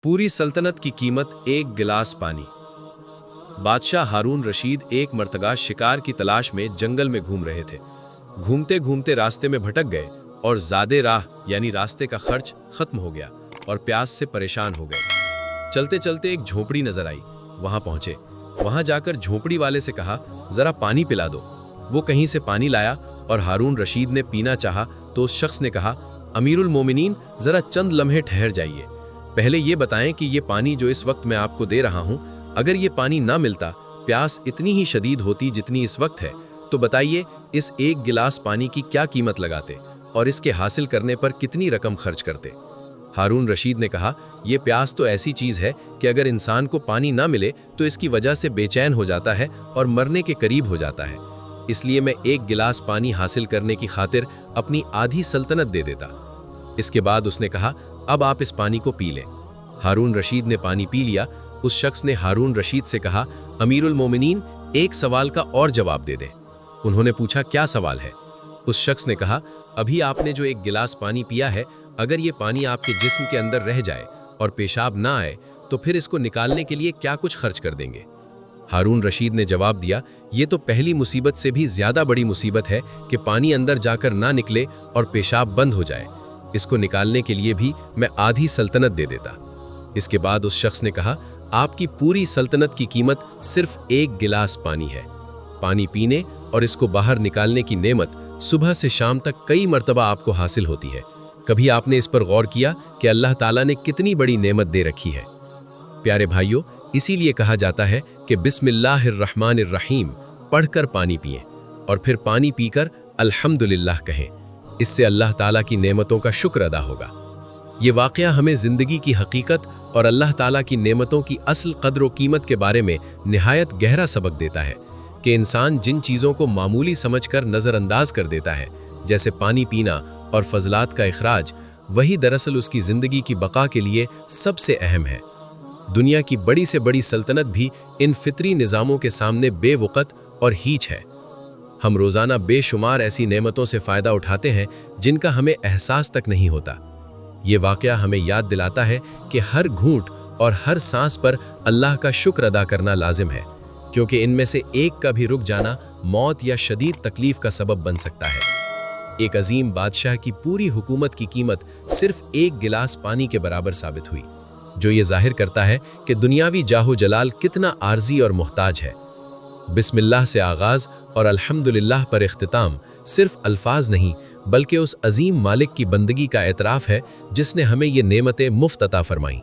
पूरी सल्तनत की कीमत एक गिलास पानी। बादशाह हारून रशीद एक मर्तगा शिकार की तलाश में जंगल में घूम रहे थे। घूमते घूमते रास्ते में भटक गए और ज़्यादा राह यानी रास्ते का खर्च खत्म हो गया और प्यास से परेशान हो गए। चलते चलते एक झोपड़ी नजर आई, वहां पहुंचे। वहां जाकर झोपड़ी वाले से कहा, जरा पानी पिला दो। वो कहीं से पानी लाया और हारून रशीद ने पीना चाहा तो उस शख्स ने कहा, अमीरुल मोमिनीन, जरा चंद लम्हे ठहर जाइए। पहले ये बताएं कि ये पानी जो इस वक्त मैं आपको दे रहा हूं, अगर ये पानी ना मिलता, प्यास इतनी ही शदीद होती जितनी इस वक्त है, तो बताइए इस एक गिलास पानी की क्या कीमत लगाते और इसके हासिल करने पर कितनी रकम खर्च करते। हारून रशीद ने कहा, यह प्यास तो ऐसी चीज है कि अगर इंसान को पानी ना मिले तो इसकी वजह से बेचैन हो जाता है और मरने के करीब हो जाता है। इसलिए मैं एक गिलास पानी हासिल करने की खातिर अपनी आधी सल्तनत दे देता। इसके बाद उसने कहा, अब आप इस पानी को पी लें। हारून रशीद ने पानी पी लिया। उस शख्स ने हारून रशीद से कहा, अमीरुल मोमिनीन, एक सवाल का और जवाब दे दें। उन्होंने पूछा, क्या सवाल है? उस शख्स ने कहा, अभी आपने जो एक गिलास पानी पिया है, अगर ये पानी आपके जिस्म के अंदर रह जाए और पेशाब ना आए तो फिर इसको निकालने के लिए क्या कुछ खर्च कर देंगे? हारून रशीद ने जवाब दिया, ये तो पहली मुसीबत से भी ज्यादा बड़ी मुसीबत है कि पानी अंदर जाकर ना निकले और पेशाब बंद हो जाए। इसको निकालने के लिए भी मैं आधी सल्तनत दे देता। इसके बाद उस शख्स ने कहा, आपकी पूरी सल्तनत की कीमत सिर्फ एक गिलास पानी है। पानी पीने और इसको बाहर निकालने की नेमत सुबह से शाम तक कई मर्तबा आपको हासिल होती है। कभी आपने इस पर गौर किया कि अल्लाह ताला ने कितनी बड़ी नेमत दे रखी है? प्यारे भाइयों, इसीलिए कहा जाता है कि बिस्मिल्लाहिर्रहमानिर्रहीम पढ़कर पानी पिएं और फिर पानी पीकर अल्हम्दुलिल्लाह कहें। इससे अल्लाह ताला की नेमतों का शुक्र अदा होगा। ये वाक़या हमें ज़िंदगी की हकीकत और अल्लाह ताला की नेमतों की असल कद्र व कीमत के बारे में निहायत गहरा सबक देता है कि इंसान जिन चीज़ों को मामूली समझकर नज़रअंदाज कर देता है, जैसे पानी पीना और फजलात का इखराज, वही दरअसल उसकी ज़िंदगी की बका के लिए सबसे अहम है। दुनिया की बड़ी से बड़ी सल्तनत भी इन फितरी निज़ामों के सामने बेवक़्त और हीच है। हम रोज़ाना बेशुमार ऐसी नेमतों से फ़ायदा उठाते हैं जिनका हमें एहसास तक नहीं होता। ये वाक़या हमें याद दिलाता है कि हर घूंट और हर सांस पर अल्लाह का शुक्र अदा करना लाजिम है, क्योंकि इनमें से एक का भी रुक जाना मौत या शदीद तकलीफ का सबब बन सकता है। एक अजीम बादशाह की पूरी हुकूमत की कीमत सिर्फ एक गिलास पानी के बराबर साबित हुई, जो ये जाहिर करता है कि दुनियावी जाहो जलाल कितना आर्जी और मुहताज है। बिस्मिल्लाह से आगाज़ और अल्हम्दुलिल्लाह पर इख्तिताम सिर्फ अल्फाज नहीं, बल्कि उस अजीम मालिक की बंदगी का एतराफ़ है जिसने हमें ये नेमतें मुफ्त अता फरमाईं।